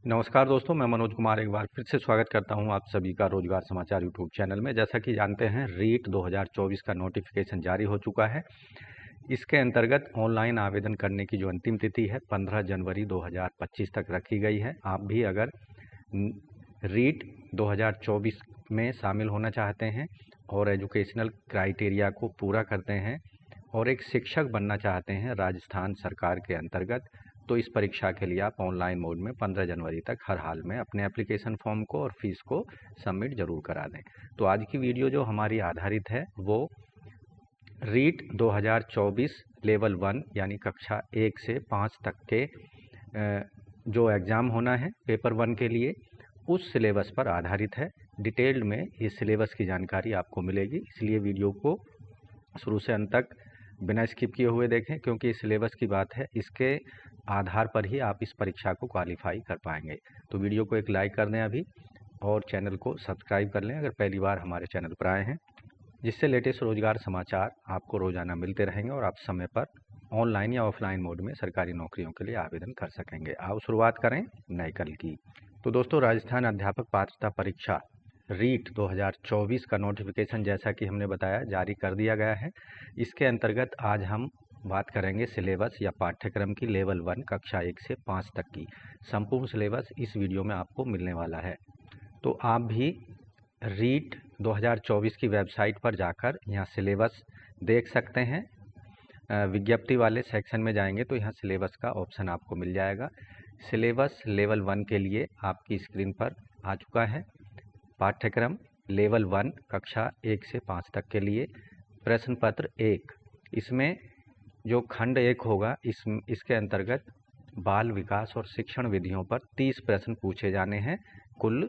नमस्कार दोस्तों, मैं मनोज कुमार एक बार फिर से स्वागत करता हूं आप सभी का रोजगार समाचार यूट्यूब चैनल में। जैसा कि जानते हैं, रीट 2024 का नोटिफिकेशन जारी हो चुका है। इसके अंतर्गत ऑनलाइन आवेदन करने की जो अंतिम तिथि है 15 जनवरी 2025 तक रखी गई है। आप भी अगर रीट 2024 में शामिल होना चाहते हैं और एजुकेशनल क्राइटेरिया को पूरा करते हैं और एक शिक्षक बनना चाहते हैं राजस्थान सरकार के अंतर्गत, तो इस परीक्षा के लिए आप ऑनलाइन मोड में 15 जनवरी तक हर हाल में अपने एप्लीकेशन फॉर्म को और फीस को सबमिट जरूर करा दें। तो आज की वीडियो जो हमारी आधारित है वो रीट 2024 लेवल 1 यानी कक्षा 1 से 5 तक के जो एग्ज़ाम होना है पेपर 1 के लिए, उस सिलेबस पर आधारित है। डिटेल्ड में इस सिलेबस की जानकारी आपको मिलेगी, इसलिए वीडियो को शुरू से अंत तक बिना स्किप किए हुए देखें, क्योंकि इस सिलेबस की बात है, इसके आधार पर ही आप इस परीक्षा को क्वालिफाई कर पाएंगे। तो वीडियो को एक लाइक कर दें अभी और चैनल को सब्सक्राइब कर लें अगर पहली बार हमारे चैनल पर आए हैं, जिससे लेटेस्ट रोजगार समाचार आपको रोजाना मिलते रहेंगे और आप समय पर ऑनलाइन या ऑफलाइन मोड में सरकारी नौकरियों के लिए आवेदन कर सकेंगे। आओ शुरुआत करें नए कल की। तो दोस्तों, राजस्थान अध्यापक पात्रता परीक्षा रीट 2024 का नोटिफिकेशन जैसा कि हमने बताया जारी कर दिया गया है। इसके अंतर्गत आज हम बात करेंगे सिलेबस या पाठ्यक्रम की लेवल 1 कक्षा 1 से 5 तक की। संपूर्ण सिलेबस इस वीडियो में आपको मिलने वाला है। तो आप भी रीट 2024 की वेबसाइट पर जाकर यहाँ सिलेबस देख सकते हैं। विज्ञप्ति वाले सेक्शन में जाएंगे तो यहाँ सिलेबस का ऑप्शन आपको मिल जाएगा। सिलेबस लेवल 1 के लिए आपकी स्क्रीन पर आ चुका है। पाठ्यक्रम लेवल 1 कक्षा 1 से 5 तक के लिए प्रश्न पत्र 1, इसमें जो खंड 1 होगा इसके अंतर्गत बाल विकास और शिक्षण विधियों पर 30 प्रश्न पूछे जाने हैं, कुल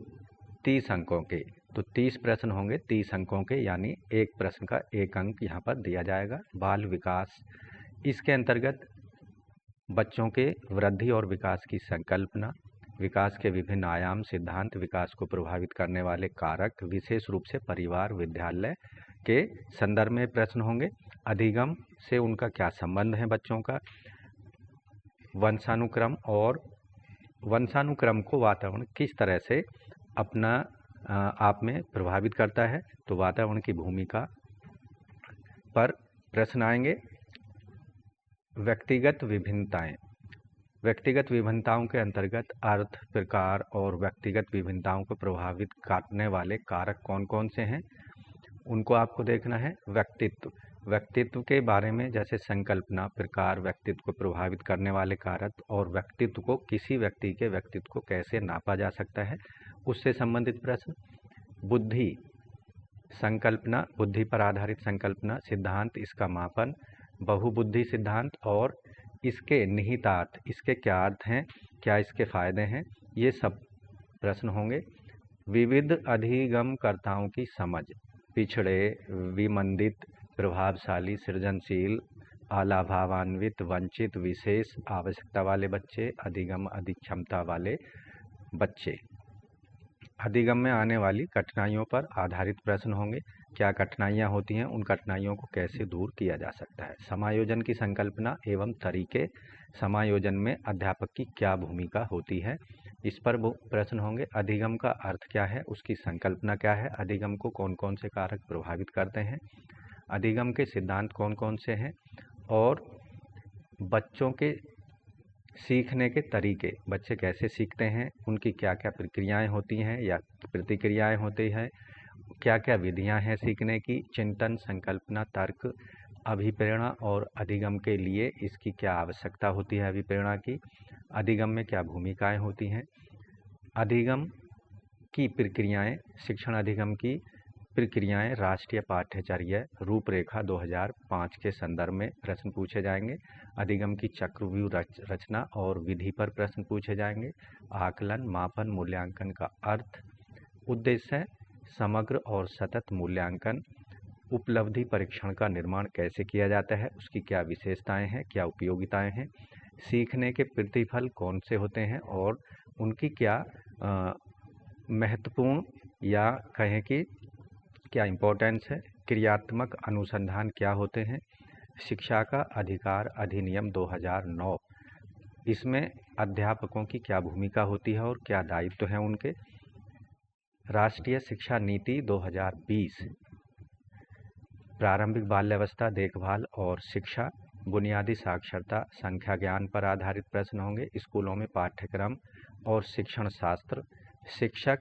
30 अंकों के। तो 30 प्रश्न होंगे 30 अंकों के, यानी एक प्रश्न का 1 अंक यहाँ पर दिया जाएगा। बाल विकास, इसके अंतर्गत बच्चों के वृद्धि और विकास की संकल्पना, विकास के विभिन्न आयाम, सिद्धांत, विकास को प्रभावित करने वाले कारक, विशेष रूप से परिवार विद्यालय के संदर्भ में प्रश्न होंगे। अधिगम से उनका क्या संबंध है बच्चों का, वंशानुक्रम और वंशानुक्रम को वातावरण किस तरह से अपना आप में प्रभावित करता है, तो वातावरण की भूमिका पर प्रश्न आएंगे। व्यक्तिगत विभिन्नताएं, व्यक्तिगत विभिन्नताओं के अंतर्गत अर्थ, प्रकार और व्यक्तिगत विभिन्नताओं को प्रभावित करने वाले कारक कौन कौन से हैं, उनको आपको देखना है। व्यक्तित्व, व्यक्तित्व के बारे में जैसे संकल्पना, प्रकार, व्यक्तित्व को प्रभावित करने वाले कारक और व्यक्तित्व को, किसी व्यक्ति के व्यक्तित्व को कैसे नापा जा सकता है, उससे संबंधित प्रश्न। बुद्धि, संकल्पना, बुद्धि पर आधारित संकल्पना, सिद्धांत, इसका मापन, बहुबुद्धि सिद्धांत और इसके निहितार्थ, इसके क्या अर्थ हैं, क्या इसके फायदे हैं, ये सब प्रश्न होंगे। विविध अधिगमकर्ताओं की समझ, पिछड़े, विमंदित, प्रभावशाली, सृजनशील, अलाभावान्वित, वंचित, विशेष आवश्यकता वाले बच्चे, अधिगम अधिक क्षमता वाले बच्चे। अधिगम में आने वाली कठिनाइयों पर आधारित प्रश्न होंगे। क्या कठिनाइयाँ होती हैं, उन कठिनाइयों को कैसे दूर किया जा सकता है। समायोजन की संकल्पना एवं तरीके, समायोजन में अध्यापक की क्या भूमिका होती है, इस पर वो प्रश्न होंगे। अधिगम का अर्थ क्या है, उसकी संकल्पना क्या है, अधिगम को कौन कौन से कारक प्रभावित करते हैं, अधिगम के सिद्धांत कौन कौन से हैं, और बच्चों के सीखने के तरीके, बच्चे कैसे सीखते हैं, उनकी क्या क्या प्रक्रियाएं होती हैं या प्रतिक्रियाएं होती हैं, क्या क्या विधियां हैं सीखने की, चिंतन, संकल्पना, तर्क, अभिप्रेरणा और अधिगम के लिए इसकी क्या आवश्यकता होती है, अभिप्रेरणा की, अधिगम में क्या भूमिकाएं होती हैं, अधिगम की प्रक्रियाएं, शिक्षण अधिगम की प्रक्रियाएं, राष्ट्रीय पाठ्यचर्या रूपरेखा 2005 के संदर्भ में प्रश्न पूछे जाएंगे। अधिगम की चक्रव्यूह रचना और विधि पर प्रश्न पूछे जाएंगे। आकलन, मापन, मूल्यांकन का अर्थ, उद्देश्य, समग्र और सतत मूल्यांकन, उपलब्धि परीक्षण का निर्माण कैसे किया जाता है, उसकी क्या विशेषताएं हैं, क्या उपयोगिताएं हैं, सीखने के प्रतिफल कौन से होते हैं और उनकी क्या महत्वपूर्ण या कहें कि क्या इम्पोर्टेंस है, क्रियात्मक अनुसंधान क्या होते हैं, शिक्षा का अधिकार अधिनियम 2009 इसमें अध्यापकों की क्या भूमिका होती है और क्या दायित्व हैं उनके। राष्ट्रीय शिक्षा नीति 2020, प्रारंभिक बाल्यावस्था देखभाल और शिक्षा, बुनियादी साक्षरता, संख्या ज्ञान पर आधारित प्रश्न होंगे। स्कूलों में पाठ्यक्रम और शिक्षण शास्त्र, शिक्षक,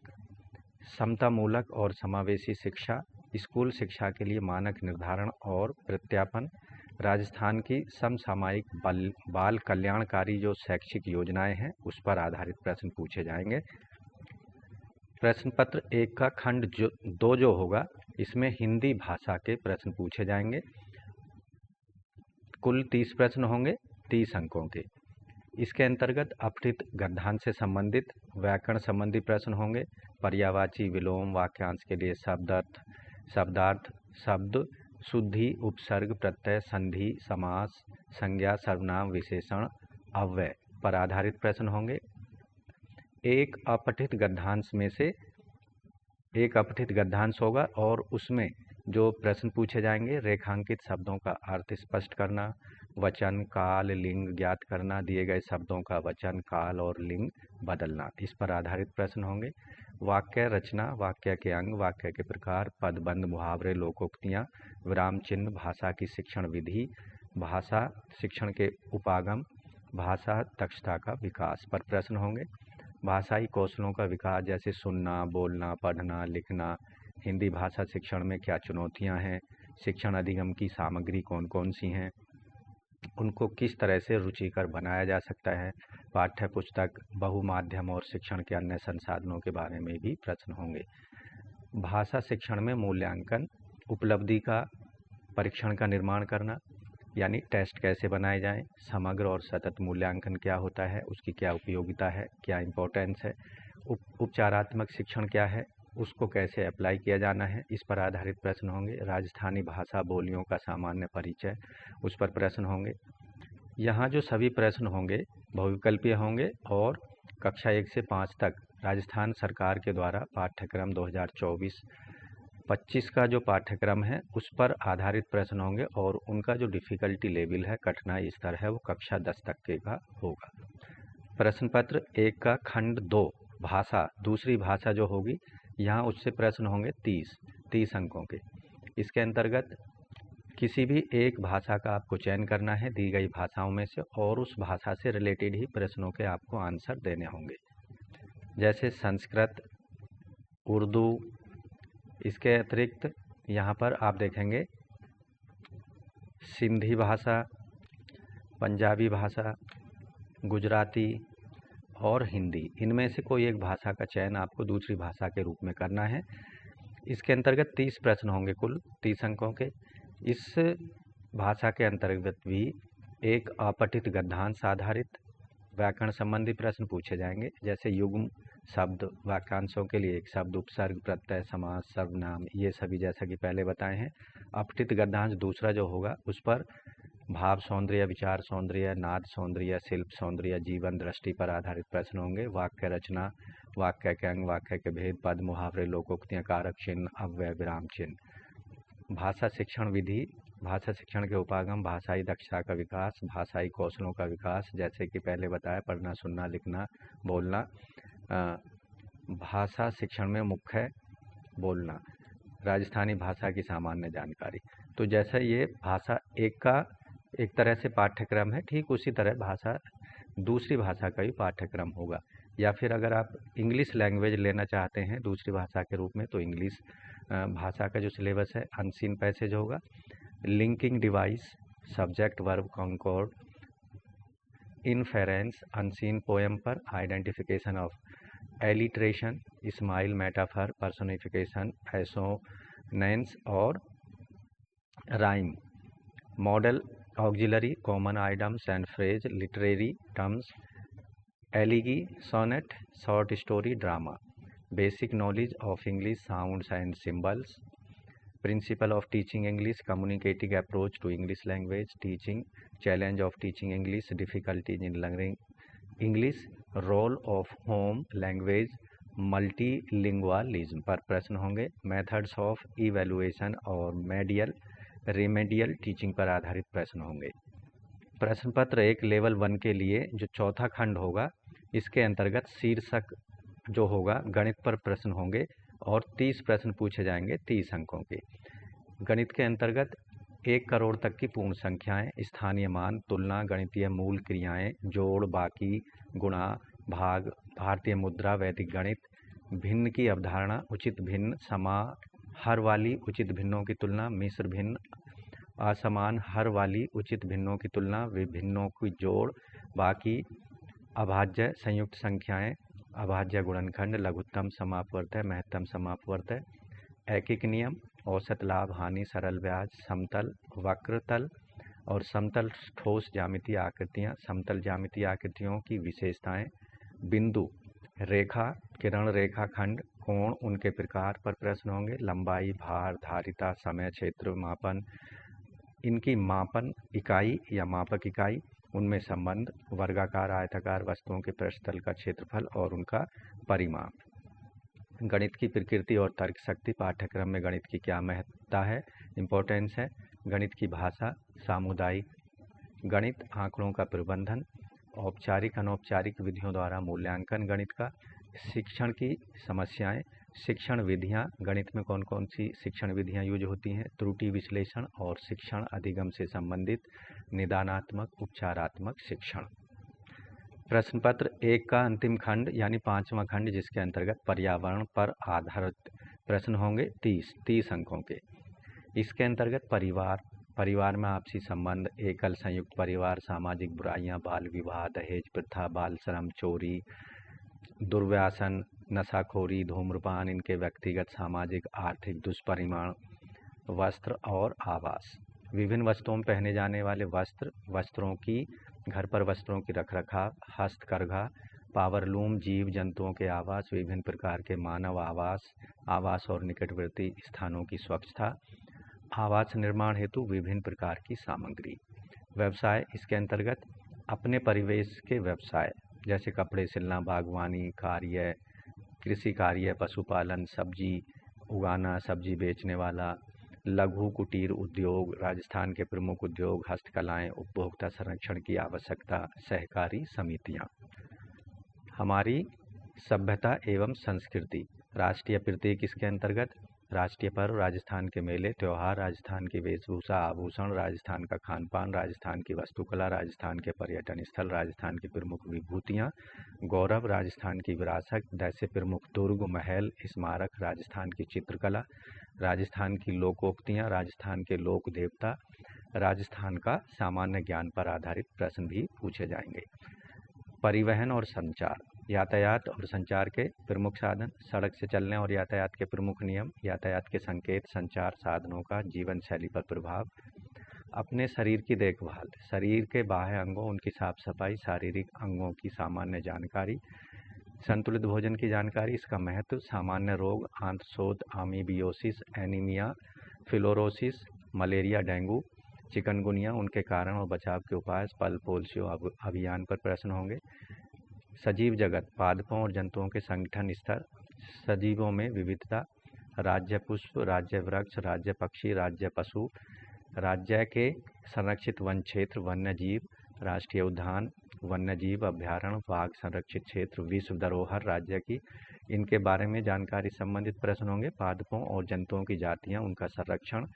समतामूलक और समावेशी शिक्षा, स्कूल शिक्षा के लिए मानक निर्धारण और प्रत्यापन, राजस्थान की समसामयिक बाल कल्याणकारी जो शैक्षिक योजनाएं हैं उस पर आधारित प्रश्न पूछे जाएंगे। प्रश्न पत्र 1 का खंड 2 जो होगा इसमें हिंदी भाषा के प्रश्न पूछे जाएंगे। कुल 30 प्रश्न होंगे 30 अंकों के। इसके अंतर्गत अपठित गद्यांश से संबंधित व्याकरण संबंधी प्रश्न होंगे। पर्यायवाची, विलोम, वाक्यांश के लिए शब्दार्थ, शब्द, शुद्धि, उपसर्ग, प्रत्यय, संधि, समास, संज्ञा, सर्वनाम, विशेषण, अव्यय पर आधारित प्रश्न होंगे। एक अपठित गद्यांश में से एक अपठित गद्यांश होगा और उसमें जो प्रश्न पूछे जाएंगे, रेखांकित शब्दों का अर्थ स्पष्ट करना, वचन, काल, लिंग ज्ञात करना, दिए गए शब्दों का वचन, काल और लिंग बदलना, इस पर आधारित प्रश्न होंगे। वाक्य रचना, वाक्य के अंग, वाक्य के प्रकार, पदबंध, मुहावरे, लोकोक्तियाँ, विराम चिन्ह, भाषा की शिक्षण विधि, भाषा शिक्षण के उपागम, भाषा दक्षता का विकास पर प्रश्न होंगे। भाषाई कौशलों का विकास जैसे सुनना, बोलना, पढ़ना, लिखना, हिंदी भाषा शिक्षण में क्या चुनौतियां हैं, शिक्षण अधिगम की सामग्री कौन कौन सी हैं, उनको किस तरह से रुचिकर बनाया जा सकता है, पाठ्य पुस्तक, बहुमाध्यम और शिक्षण के अन्य संसाधनों के बारे में भी प्रश्न होंगे। भाषा शिक्षण में मूल्यांकन, उपलब्धि का परीक्षण का निर्माण करना, यानी टेस्ट कैसे बनाए जाएं, समग्र और सतत मूल्यांकन क्या होता है, उसकी क्या उपयोगिता है, क्या इम्पोर्टेंस है, उपचारात्मक शिक्षण क्या है, उसको कैसे अप्लाई किया जाना है, इस पर आधारित प्रश्न होंगे। राजस्थानी भाषा बोलियों का सामान्य परिचय, उस पर प्रश्न होंगे। यहाँ जो सभी प्रश्न होंगे बहुविकल्पीय होंगे और कक्षा 1 से 5 तक राजस्थान सरकार के द्वारा पाठ्यक्रम 2024-25 का जो पाठ्यक्रम है उस पर आधारित प्रश्न होंगे और उनका जो डिफ़िकल्टी लेवल है, कठिनाई स्तर है, वो कक्षा 10 तक के का होगा। प्रश्न पत्र 1 का खंड 2 भाषा, दूसरी भाषा जो होगी, यहाँ उससे प्रश्न होंगे 30 अंकों के। इसके अंतर्गत किसी भी एक भाषा का आपको चयन करना है दी गई भाषाओं में से और उस भाषा से रिलेटेड ही प्रश्नों के आपको आंसर देने होंगे, जैसे संस्कृत, उर्दू। इसके अतिरिक्त यहाँ पर आप देखेंगे सिंधी भाषा, पंजाबी भाषा, गुजराती और हिंदी, इनमें से कोई एक भाषा का चयन आपको दूसरी भाषा के रूप में करना है। इसके अंतर्गत 30 प्रश्न होंगे कुल 30 अंकों के। इस भाषा के अंतर्गत भी एक अपठित गद्यांश आधारित व्याकरण संबंधी प्रश्न पूछे जाएंगे, जैसे युग्म शब्द, वाक्यांशों के लिए एक शब्द, उपसर्ग, प्रत्यय, समास, सर्वनाम, ये सभी जैसा कि पहले बताए हैं। अपठित गद्यांश दूसरा जो होगा उस पर भाव सौंदर्य, विचार सौंदर्य, नाद सौंदर्य, शिल्प सौंदर्य, जीवन दृष्टि पर आधारित प्रश्न होंगे। वाक्य रचना, वाक्य के अंग, वाक्य के भेद, पद, मुहावरे, लोकोक्तियाँ, कारक चिन्ह, अव्यय, विराम चिन्ह। भाषा शिक्षण विधि, भाषा शिक्षण के उपागम, भाषाई दक्षता का विकास, भाषाई कौशलों का विकास, जैसे कि पहले बताया, पढ़ना, सुनना, लिखना, बोलना। भाषा शिक्षण में मुख्य बोलना, राजस्थानी भाषा की सामान्य जानकारी। तो जैसा ये भाषा एक का एक तरह से पाठ्यक्रम है, ठीक उसी तरह भाषा दूसरी भाषा का भी पाठ्यक्रम होगा। या फिर अगर आप इंग्लिश लैंग्वेज लेना चाहते हैं दूसरी भाषा के रूप में, तो इंग्लिश भाषा का जो सिलेबस है अनसीन पैसेज होगा। Linking device, subject verb concord, inference, unseen poem पर identification of alliteration, smile, metaphor, personification, assonance और rhyme, modal auxiliary, common items and phrase, literary terms, elegy, sonnet, short story, drama. Basic knowledge of English, sounds and symbols, principle of teaching English, communicating approach to English language, teaching, challenge of teaching English, difficulties in learning English, role of home language, multilingualism पर प्रश्न होंगे। Methods of evaluation और remedial teaching पर आधारित प्रश्न होंगे। प्रश्न पत्र एक लेवल 1 के लिए जो चौथा खंड होगा, इसके अंतर्गत शीर्षक जो होगा गणित पर प्रश्न होंगे और 30 प्रश्न पूछे जाएंगे 30 अंकों के। गणित के अंतर्गत 1 करोड़ तक की पूर्ण संख्याएं, स्थानीय मान, तुलना, गणितीय मूल क्रियाएं, जोड़, बाकी, गुणा, भाग, भारतीय मुद्रा, वैदिक गणित, भिन्न की अवधारणा, उचित भिन्न, समाहर वाली उचित भिन्नों की तुलना, मिश्र भिन्न, असमान हर वाली उचित भिन्नों की तुलना, विभिन्नों की जोड़, बाकी, अभाज्य संयुक्त संख्याएं, अभाज्य गुणनखंड, लघुत्तम समापवर्तय, महत्तम समापवर्तय, ऐकिक नियम, औसत लाभ हानि, सरल ब्याज, समतल, वक्र तल और समतल ठोस ज्यामितीय आकृतियां, समतल ज्यामितीय आकृतियों की विशेषताएं, बिंदु, रेखा, किरण रेखा खंड, कोण, उनके प्रकार पर प्रश्न होंगे, लंबाई, भार, धारिता, समय, क्षेत्र, मापन, इनकी मापन इकाई या मापक इकाई, उनमें संबंध, वर्गाकार आयताकार वस्तुओं के पृष्ठतल का क्षेत्रफल और उनका परिमाप। गणित की प्रकृति और तर्क शक्ति, पाठ्यक्रम में गणित की क्या महत्ता है, इम्पोर्टेंस है, गणित की भाषा, सामुदायिक गणित, आंकड़ों का प्रबंधन, औपचारिक अनौपचारिक विधियों द्वारा मूल्यांकन गणित का, शिक्षण की समस्याएं, शिक्षण विधियां, गणित में कौन कौन सी शिक्षण विधियां यूज होती हैं, त्रुटि विश्लेषण और शिक्षण अधिगम से संबंधित, निदानात्मक उपचारात्मक शिक्षण। प्रश्न पत्र 1 का अंतिम खंड यानी 5वां खंड, जिसके अंतर्गत पर्यावरण पर आधारित प्रश्न होंगे 30 अंकों के। इसके अंतर्गत परिवार में आपसी संबंध, एकल संयुक्त परिवार, सामाजिक बुराइयां, बाल विवाह, दहेज प्रथा, बाल श्रम, चोरी, दुर्व्यसन, नशाखोरी, धूम्रपान, इनके व्यक्तिगत सामाजिक आर्थिक दुष्परिणाम, वस्त्र और आवास, विभिन्न वस्तुओं में पहने जाने वाले वस्त्र, वस्त्रों की घर पर वस्त्रों की रखरखाव, हस्तकरघा, पावरलूम, जीव जंतुओं के आवास, विभिन्न प्रकार के मानव आवास और निकटवर्ती स्थानों की स्वच्छता, आवास निर्माण हेतु विभिन्न प्रकार की सामग्री। व्यवसाय, इसके अंतर्गत अपने परिवेश के व्यवसाय जैसे कपड़े सिलना, बागवानी कार्य, कृषि कार्य, पशुपालन, सब्जी उगाना, सब्जी बेचने वाला, लघु कुटीर उद्योग, राजस्थान के प्रमुख उद्योग, हस्तकलाएं, उपभोक्ता संरक्षण की आवश्यकता, सहकारी समितियां। हमारी सभ्यता एवं संस्कृति, राष्ट्रीय प्रतीक, इसके अंतर्गत राष्ट्रीय पर्व, राजस्थान के मेले त्यौहार, राजस्थान की वेशभूषा आभूषण, राजस्थान का खान पान, राजस्थान की वास्तुकला, राजस्थान के पर्यटन स्थल, राजस्थान की प्रमुख विभूतियाँ, गौरव, राजस्थान की विरासत जैसे प्रमुख दुर्ग, महल, स्मारक, राजस्थान की चित्रकला, राजस्थान की लोकोक्तियाँ, राजस्थान के लोक देवता, राजस्थान का सामान्य ज्ञान पर आधारित प्रश्न भी पूछे जाएंगे। परिवहन और संचार, यातायात और संचार के प्रमुख साधन, सड़क से चलने और यातायात के प्रमुख नियम, यातायात के संकेत, संचार साधनों का जीवन शैली पर प्रभाव, अपने शरीर की देखभाल, शरीर के बाह्य अंगों, उनकी साफ सफाई, शारीरिक अंगों की सामान्य जानकारी, संतुलित भोजन की जानकारी, इसका महत्व, सामान्य रोग, आंत्रशोथ, अमीबियोसिस, एनीमिया, फिलोरोसिस, मलेरिया, डेंगू, चिकनगुनिया, उनके कारण और बचाव के उपाय, पल्स पोलियो अभियान पर प्रश्न होंगे। सजीव जगत, पादपों और जंतुओं के संगठन स्तर, सजीवों में विविधता, राज्य पुष्प, राज्य वृक्ष, राज्य पक्षी, राज्य पशु, राज्य के संरक्षित वन क्षेत्र, वन्य जीव, राष्ट्रीय उद्यान, वन्य जीव अभ्यारण्य, बाघ संरक्षित क्षेत्र, विश्व धरोहर राज्य की, इनके बारे में जानकारी संबंधित प्रश्न होंगे। पादपों और जंतुओं की जातियां, उनका संरक्षण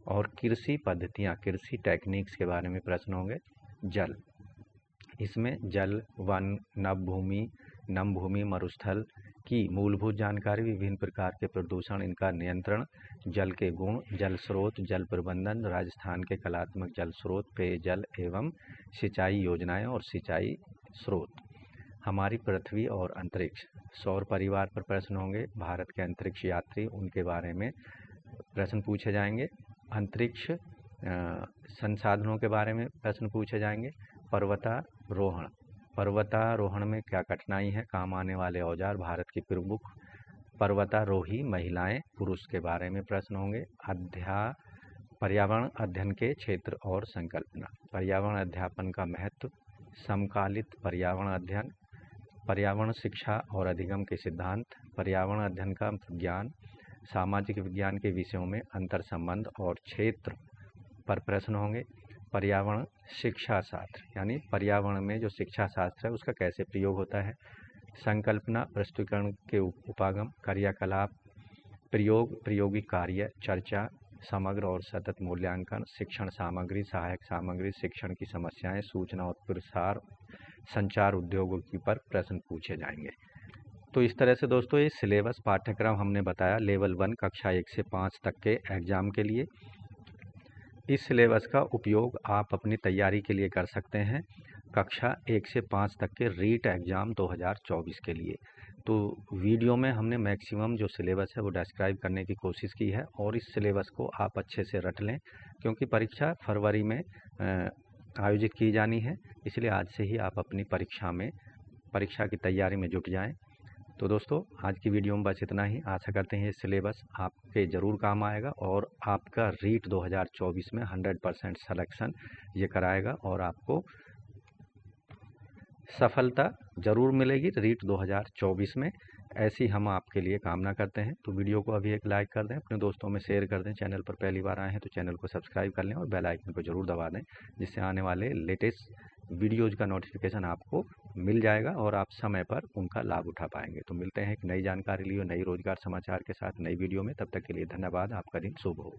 और कृषि पद्धतियां, कृषि टेक्निक्स के बारे में प्रश्न होंगे। जल, इसमें जल, वन, नम भूमि, मरुस्थल की मूलभूत जानकारी, विभिन्न प्रकार के प्रदूषण, इनका नियंत्रण, जल के गुण, जल स्रोत, जल प्रबंधन, राजस्थान के कलात्मक जल स्रोत, पेयजल एवं सिंचाई योजनाएं और सिंचाई स्रोत। हमारी पृथ्वी और अंतरिक्ष, सौर परिवार पर प्रश्न होंगे। भारत के अंतरिक्ष यात्री, उनके बारे में प्रश्न पूछे जाएंगे। अंतरिक्ष संसाधनों के बारे में प्रश्न पूछे जाएंगे। पर्वतारोहण, पर्वतारोहण में क्या कठिनाई है, काम आने वाले औजार, भारत की प्रमुख पर्वतारोही महिलाएं पुरुष के बारे में प्रश्न होंगे। पर्यावरण अध्ययन के क्षेत्र और संकल्पना, पर्यावरण अध्यापन का महत्व, समकालित पर्यावरण अध्ययन, पर्यावरण शिक्षा और अधिगम के सिद्धांत, पर्यावरण अध्ययन का ज्ञान, सामाजिक विज्ञान के विषयों में अंतर संबंध और क्षेत्र पर प्रश्न होंगे। पर्यावरण शिक्षा शास्त्र, यानी पर्यावरण में जो शिक्षा शास्त्र है उसका कैसे प्रयोग होता है, संकल्पना, प्रस्तुतिकरण के उपागम, क्रियाकलाप, प्रयोग, प्रायोगिक कार्य, चर्चा, समग्र और सतत मूल्यांकन, शिक्षण सामग्री, सहायक सामग्री, शिक्षण की समस्याएं, सूचना और प्रसार, संचार उद्योगों की पर प्रश्न पूछे जाएंगे। तो इस तरह से दोस्तों ये सिलेबस पाठ्यक्रम हमने बताया लेवल 1 कक्षा 1 से 5 तक के एग्ज़ाम के लिए। इस सिलेबस का उपयोग आप अपनी तैयारी के लिए कर सकते हैं कक्षा 1 से 5 तक के रीट एग्ज़ाम 2024 के लिए। तो वीडियो में हमने मैक्सिमम जो सिलेबस है वो डिस्क्राइब करने की कोशिश की है, और इस सिलेबस को आप अच्छे से रट लें क्योंकि परीक्षा फरवरी में आयोजित की जानी है, इसलिए आज से ही आप अपनी परीक्षा की तैयारी में जुट जाएं। तो दोस्तों आज की वीडियो में बस इतना ही। आशा करते हैं ये सिलेबस आपके ज़रूर काम आएगा और आपका रीट 2024 में 100% सिलेक्शन ये कराएगा और आपको सफलता ज़रूर मिलेगी रीट 2024 में। ऐसी हम आपके लिए कामना करते हैं। तो वीडियो को अभी एक लाइक कर दें, अपने दोस्तों में शेयर कर दें। चैनल पर पहली बार आए हैं तो चैनल को सब्सक्राइब कर लें और बेल आइकन को ज़रूर दबा दें, जिससे आने वाले लेटेस्ट वीडियोज़ का नोटिफिकेशन आपको मिल जाएगा और आप समय पर उनका लाभ उठा पाएंगे। तो मिलते हैं एक नई जानकारी लिए नई रोजगार समाचार के साथ नई वीडियो में। तब तक के लिए धन्यवाद। आपका दिन शुभ हो।